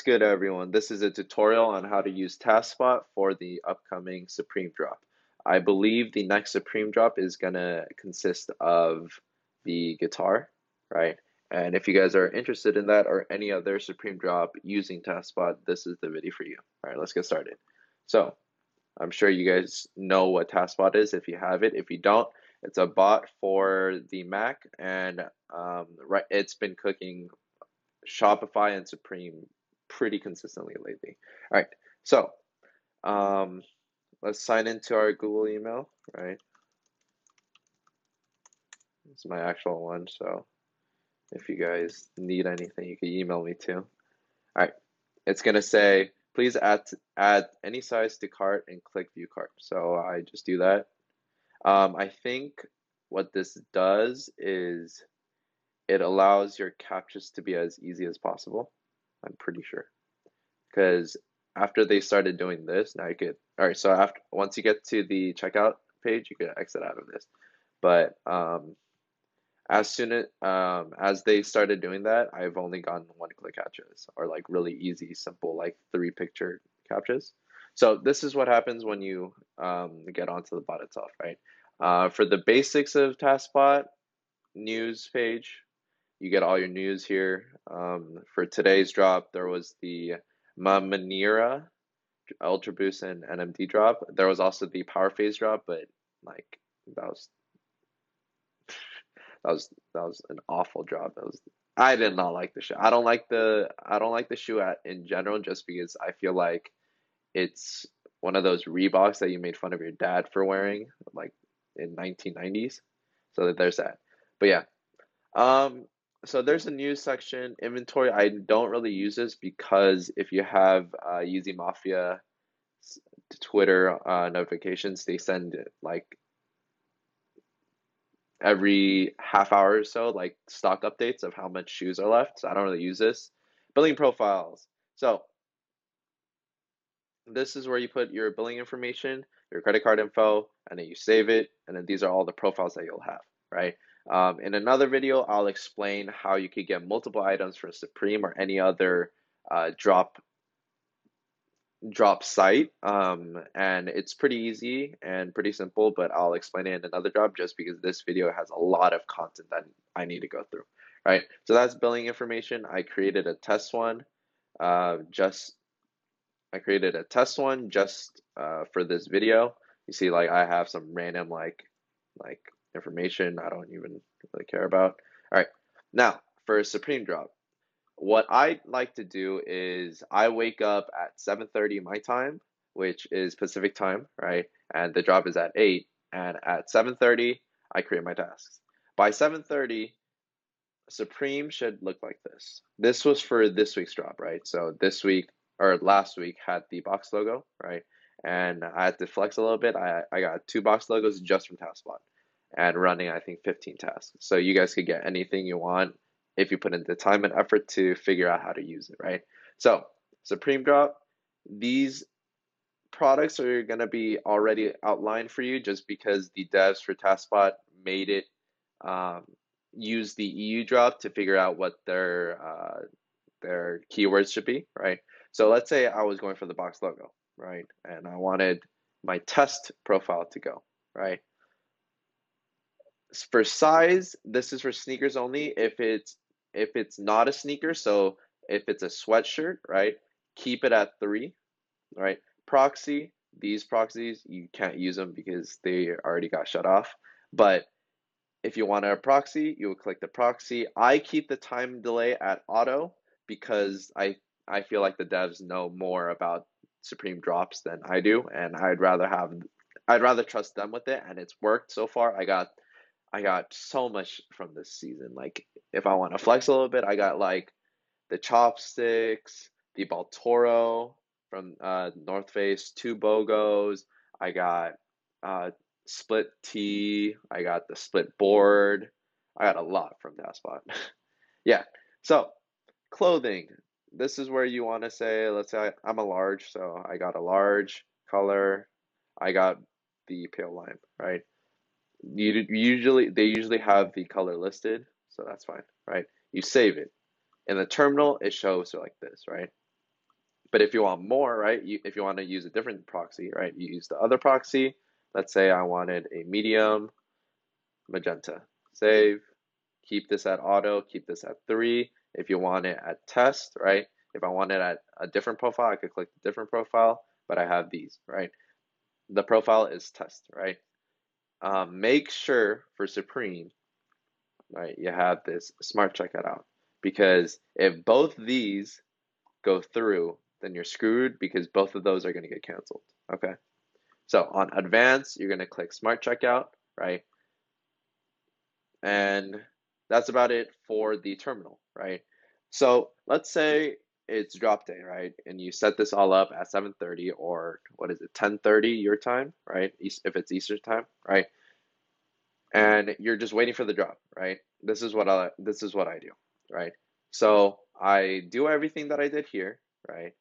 good, everyone? This is a tutorial on how to use Taskbot for the upcoming Supreme drop. I believe the next Supreme drop is gonna consist of the guitar, right? And if you guys are interested in that or any other Supreme drop using Taskbot, this is the video for you. All right, let's get started. So, I'm sure you guys know what Taskbot is if you have it. If you don't, it's a bot for the Mac, and it's been cooking Shopify and Supreme pretty consistently lately. All right, so um, let's sign into our Google email, right? It's my actual one, so if you guys need anything, you can email me too. All right, it's gonna say, please add any size to cart and click view cart. So I just do that. I think what this does is it allows your captchas to be as easy as possible. I'm pretty sure. Because after they started doing this, now you could, all right, so after once you get to the checkout page, you could exit out of this. But as soon as they started doing that, I've only gotten one click captchas or like really easy, simple, like 3 picture captchas. So this is what happens when you get onto the bot itself, right? For the basics of Taskbot news page, you get all your news here. For today's drop, there was the Mamanera Ultra Boost and NMD drop. There was also the Power Phase drop, but like that was that was an awful drop. That was I did not like the shoe. I don't like the shoe in general just because I feel like it's one of those Reeboks that you made fun of your dad for wearing like in 1990s. So there's that. But yeah. Um, so there's a news section, inventory. I don't really use this because if you have Yeezy Mafia Twitter notifications, they send like every half hour or so, like stock updates of how much shoes are left. So I don't really use this. Billing profiles. So this is where you put your billing information, your credit card info, and then you save it. And then these are all the profiles that you'll have, right? In another video, I'll explain how you could get multiple items for Supreme or any other drop site. And it's pretty easy and pretty simple, but I'll explain it in another drop just because this video has a lot of content that I need to go through, right? So that's billing information. I created a test one just for this video. You see, like I have some random like information I don't even really care about. All right, now for a Supreme drop, what I like to do is I wake up at 7:30 my time, which is Pacific time, right? And the drop is at 8, and at 7:30 I create my tasks. By 7:30, Supreme should look like this. This was for this week's drop, right? So this week or last week had the box logo, right? And I had to flex a little bit. I got 2 box logos just from Taskbot and running, I think, 15 tasks. So you guys could get anything you want if you put in the time and effort to figure out how to use it, right? So Supreme drop, these products are going to be already outlined for you just because the devs for Taskbot made it um, use the EU drop to figure out what their keywords should be, right? So let's say I was going for the box logo, right? And I wanted my test profile to go, right? For size, this is for sneakers only. If it's not a sneaker, so if it's a sweatshirt, right? Keep it at 3, right? Proxy, these proxies, you can't use them because they already got shut off. But if you want a proxy, you will click the proxy. I keep the time delay at auto because I feel like the devs know more about Supreme drops than I do, and I'd rather trust them with it, and it's worked so far. I got so much from this season. Like if I want to flex a little bit, I got like the chopsticks, the Baltoro from North Face, 2 BOGOs. I got split tee. I got the split board. I got a lot from that spot. Yeah. So clothing. This is where you want to say, let's say I'm a large, so I got a large color. I got the pale lime, right? They usually have the color listed, so that's fine, right? You save it. In the terminal, it shows like this, right? But if you want more, right, if you want to use a different proxy, right, you use the other proxy. Let's say I wanted a medium magenta. Save, keep this at auto, keep this at 3. If you want it at test, right, if I want it at a different profile, I could click the different profile, but I have these, right? The profile is test, right? Make sure for Supreme, right, you have this smart checkout out, because if both these go through, then you're screwed because both of those are going to get canceled. Okay. So on advanced, you're going to click smart checkout, right? And that's about it for the terminal, right? So let's say it's drop day, right? And you set this all up at 7:30, or what is it, 10:30 your time, right? If it's Eastern time, right? And you're just waiting for the drop, right? This is what I do, right? So I do everything that I did here, right?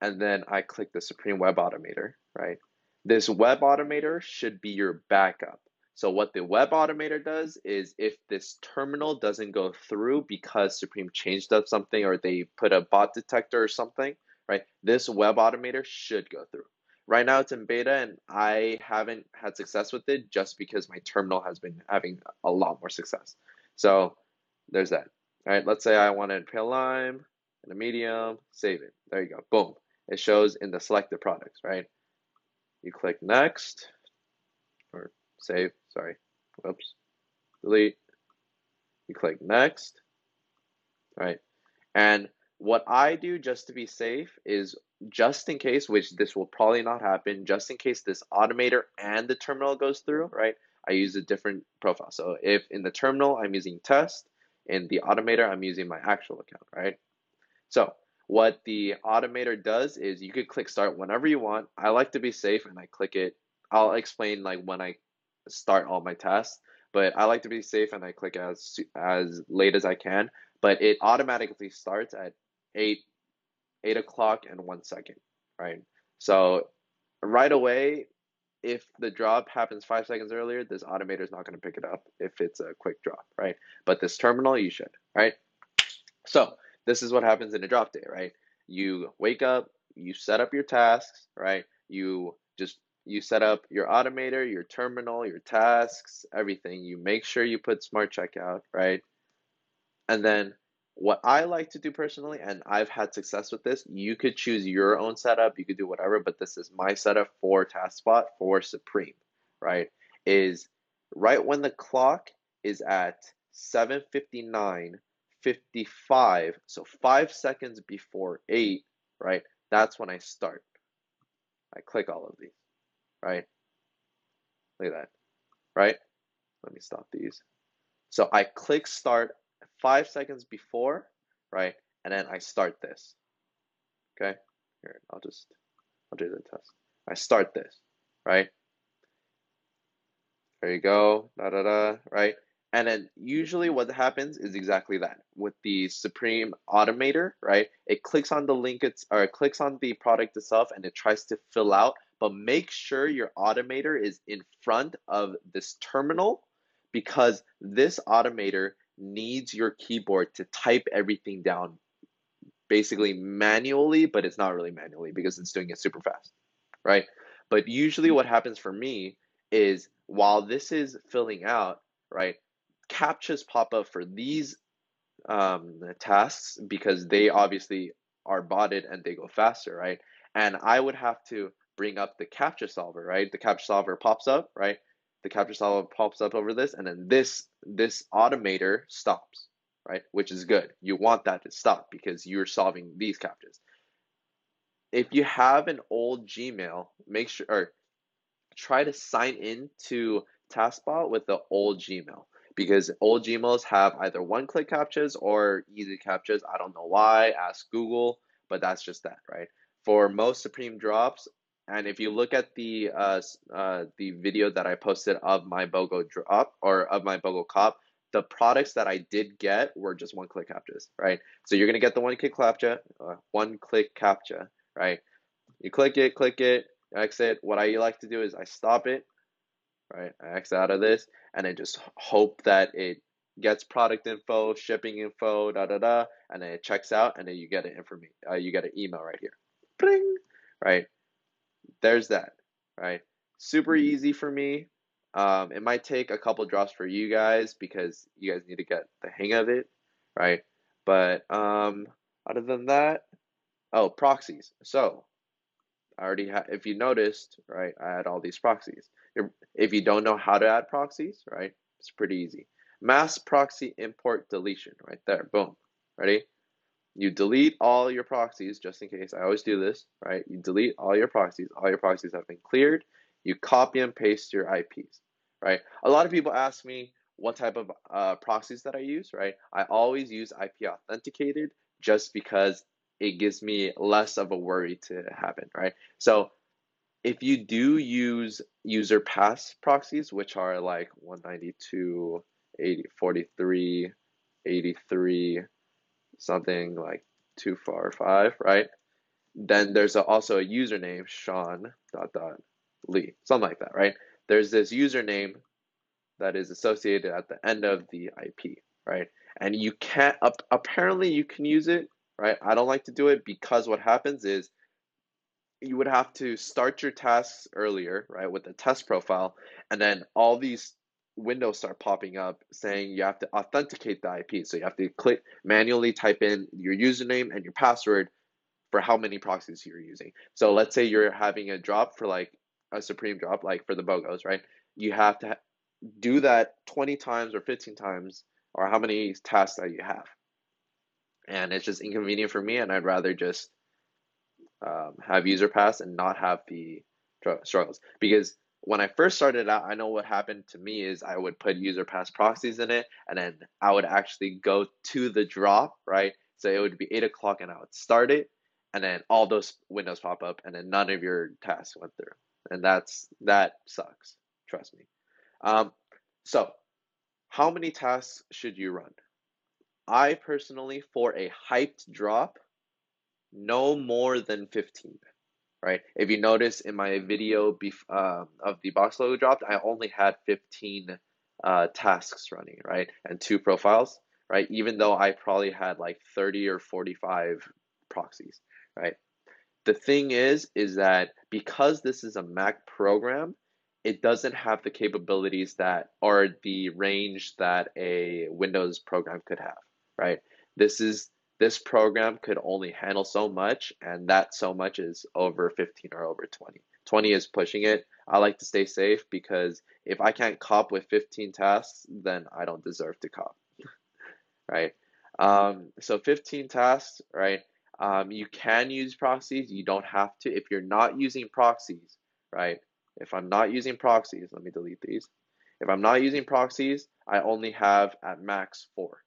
And then I click the Supreme Web Automator, right? This Web Automator should be your backup. So what the Web Automator does is, if this terminal doesn't go through because Supreme changed up something or they put a bot detector or something, right? This Web Automator should go through. Right now it's in beta and I haven't had success with it just because my terminal has been having a lot more success. So there's that. All right, let's say I wanted pale lime and a medium, save it. There you go, boom. It shows in the selected products, right? You click next, or save, sorry, whoops, delete. You click next, right? And what I do just to be safe is, just in case, which this will probably not happen, just in case this automator and the terminal goes through, right? I use a different profile. So if in the terminal I'm using test, in the automator I'm using my actual account, right? So what the automator does is, you could click start whenever you want. I like to be safe and I click it. I'll explain like when I start all my tasks, but I like to be safe and I click as late as I can. But it automatically starts at 8 o'clock and 1 second, right? So right away, if the drop happens 5 seconds earlier, this automator is not going to pick it up if it's a quick drop, right? But this terminal, you should, right? So this is what happens in a drop day, right? You wake up, you set up your tasks, right? You set up your automator, your terminal, your tasks, everything. You make sure you put smart checkout, right? And then what I like to do personally, and I've had success with this, you could choose your own setup, you could do whatever, but this is my setup for Taskbot for Supreme, right? Is right when the clock is at 7:59:55, so 5 seconds before 8, right? That's when I start. I click all of these, right? Look at that, right? Let me stop these. So I click start 5 seconds before, right? And then I start this. Okay? Here, I'll do the test. I start this, right? There you go. Da da da, right? And then usually what happens is exactly that. With the Supreme Automator, right? It clicks on the link, or it clicks on the product itself and it tries to fill out, but make sure your automator is in front of this terminal, because this automator needs your keyboard to type everything down basically manually, but it's not really manually because it's doing it super fast, right? But usually what happens for me is, while this is filling out, right, captchas pop up for these tasks because they obviously are botted and they go faster, right? And I would have to bring up the captcha solver, right? The captcha solver pops up, right? The captcha solver pops up over this, and then this automator stops, right? Which is good. You want that to stop because you're solving these captchas. If you have an old Gmail, make sure, or try to sign in to Taskbot with the old Gmail, because old Gmails have either one-click captchas or easy captchas. I don't know why. Ask Google, but that's just that, right? For most Supreme drops, and if you look at the video that I posted of my BOGO drop, or of my BOGO cop, the products that I did get were just one-click captchas, right? So you're gonna get the one-click captcha, right? You click it, exit. What I like to do is I stop it, right? I exit out of this, and I just hope that it gets product info, shipping info, da da da, and then it checks out, and then you get you get an email right here. Bling, right? There's that, right? Super easy for me. It might take a couple drops for you guys because you guys need to get the hang of it, right? But other than that, oh, proxies. So I already have, if you noticed, right, I had all these proxies. If you don't know how to add proxies, right, it's pretty easy. Mass proxy import deletion, right there, boom. Ready? You delete all your proxies just in case. I always do this, right? You delete all your proxies. All your proxies have been cleared. You copy and paste your IPs, right? A lot of people ask me what type of proxies that I use, right? I always use IP authenticated just because it gives me less of a worry to happen, right? So if you do use user pass proxies, which are like 192, 80, 43, 83, something like 245, right? Then there's also a username, Sean dot dot Lee, something like that, right? There's this username that is associated at the end of the IP, right? And you can't, apparently you can use it, right? I don't like to do it because what happens is you would have to start your tasks earlier, right, with the test profile, and then all these windows start popping up saying you have to authenticate the IP. So you have to click manually type in your username and your password for how many proxies you're using. So let's say you're having a drop for like a supreme drop, like for the BOGOs, right? You have to do that 20 times or 15 times or how many tasks that you have. And it's just inconvenient for me, and I'd rather just have user pass and not have the struggles. Because when I first started out, I know what happened to me is I would put user pass proxies in it, and then I would actually go to the drop, right? So it would be 8 o'clock, and I would start it, and then all those windows pop up, and then none of your tasks went through, and that sucks. Trust me. Um, so how many tasks should you run? I personally, for a hyped drop, no more than 15. Right? If you notice in my video of the box logo dropped, I only had 15 tasks running, right? And two profiles, right? Even though I probably had like 30 or 45 proxies, right? The thing is that because this is a Mac program, it doesn't have the capabilities that or the range that a Windows program could have, right? This is this program could only handle so much, and that so much is over 15 or over 20. 20 is pushing it. I like to stay safe because if I can't cop with 15 tasks, then I don't deserve to cop, right? So 15 tasks, right? You can use proxies. You don't have to. If you're not using proxies, right? If I'm not using proxies, let me delete these. If I'm not using proxies, I only have at max 4.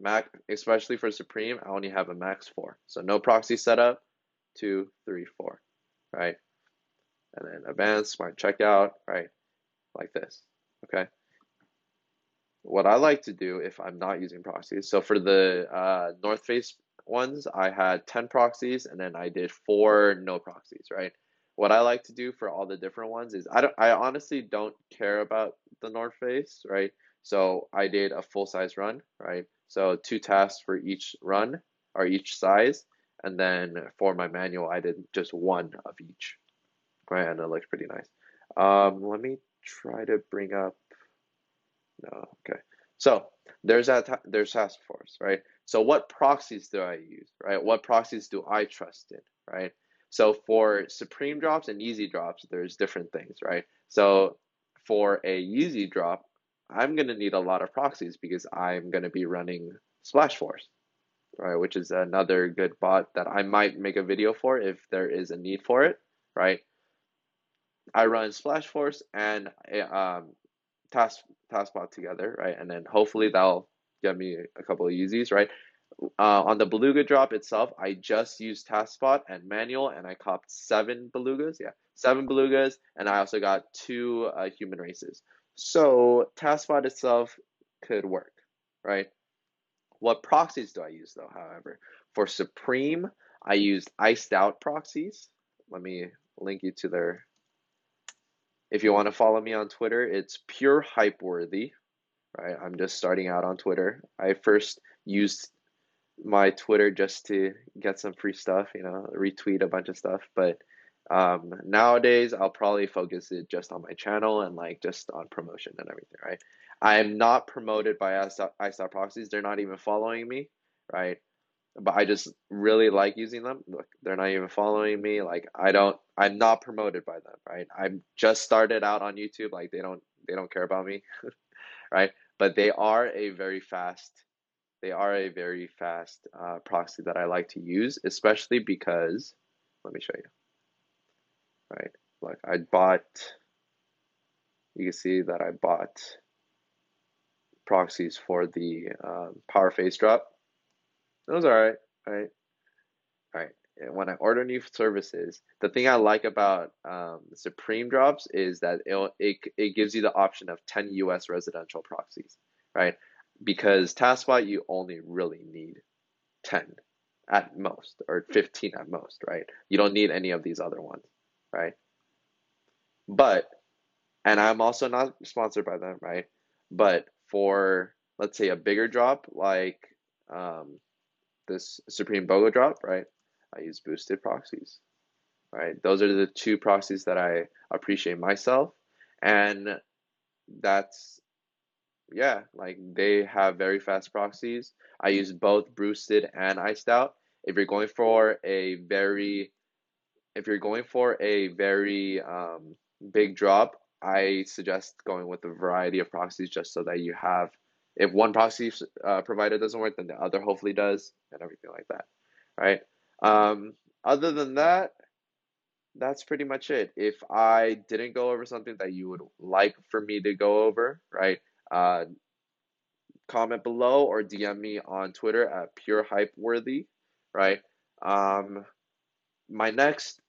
Max, especially for Supreme, I only have a max 4. So no proxy setup, 2, 3, 4, right? And then advanced, smart checkout, right? Like this, okay? What I like to do if I'm not using proxies, so for the North Face ones, I had 10 proxies and then I did 4 no proxies, right? What I like to do for all the different ones is I honestly don't care about the North Face, right? So I did a full size run, right? So 2 tasks for each run or each size, and then for my manual, I did just 1 of each, right? And it looks pretty nice. Let me try to bring up no, okay. So there's task force, right? So what proxies do I use, right? What proxies do I trust in, right? So for Supreme drops and Yeezy drops, there's different things, right? So for a Yeezy drop, I'm gonna need a lot of proxies because I'm gonna be running Splash Force, right? Which is another good bot that I might make a video for if there is a need for it, right? I run Splash Force and task Taskbot together, right? And then hopefully that'll get me a couple of Yeezys, right? On the Beluga drop itself, I just used Taskbot and manual, and I copped 7 Belugas. Yeah, 7 Belugas, and I also got 2 human races. So Taskbot itself could work, right? What proxies do I use though? However, for Supreme, I used iced out proxies. Let me link you to their. If you want to follow me on Twitter, it's pure hype worthy, right? I'm just starting out on Twitter. I first used my Twitter just to get some free stuff, retweet a bunch of stuff. But nowadays, I'll probably focus it just on my channel and like just on promotion and everything, right? I'm not promoted by iStop Proxies. They're not even following me, right? But I just really like using them. Look, they're not even following me. Like I'm not promoted by them, right? I'm just started out on YouTube. Like they don't care about me, right? But they are a very fast proxy that I like to use, especially because, let me show you, right? Like you can see that I bought proxies for the power face drop. It was all right, right? All right. And when I order new services, the thing I like about Supreme drops is that it gives you the option of 10 US residential proxies, right? Because Taskbot, you only really need 10 at most, or 15 at most, right? You don't need any of these other ones, right? But, and I'm also not sponsored by them, right? But for, let's say, a bigger drop like um, this Supreme BOGO drop, right? I use boosted proxies, right? Those are the two proxies that I appreciate myself. And that's, yeah, like they have very fast proxies. I use both boosted and iced out. If you're going for a very if you're going for a very big drop, I suggest going with a variety of proxies just so that you have, if one proxy provider doesn't work, then the other hopefully does, and everything like that, right? Other than that, that's pretty much it. If I didn't go over something that you would like for me to go over, right? Uh, Comment below or DM me on Twitter at purehypeworthy, right? Um, my next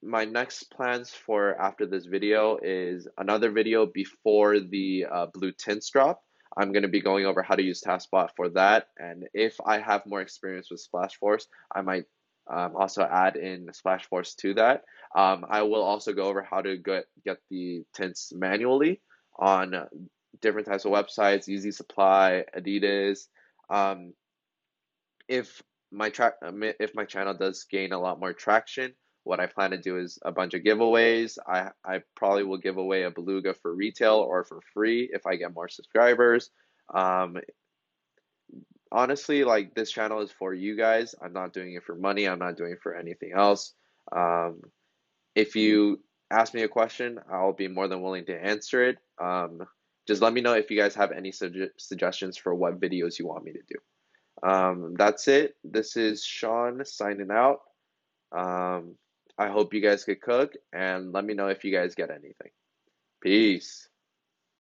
plans for after this video is another video before the blue tints drop. I'm going to be going over how to use Taskbot for that, and if I have more experience with Splash Force, I might also add in Splash Force to that. I will also go over how to get the tints manually on different types of websites, Yeezy Supply, Adidas. Um, if my channel does gain a lot more traction, what I plan to do is a bunch of giveaways. I probably will give away a beluga for retail or for free if I get more subscribers. Um, Honestly, like this channel is for you guys. I'm not doing it for money. I'm not doing it for anything else. Um, if you ask me a question, I'll be more than willing to answer it. Just let me know if you guys have any suggestions for what videos you want me to do. That's it. This is Sean signing out. Um, I hope you guys could cook and let me know if you guys get anything. Peace.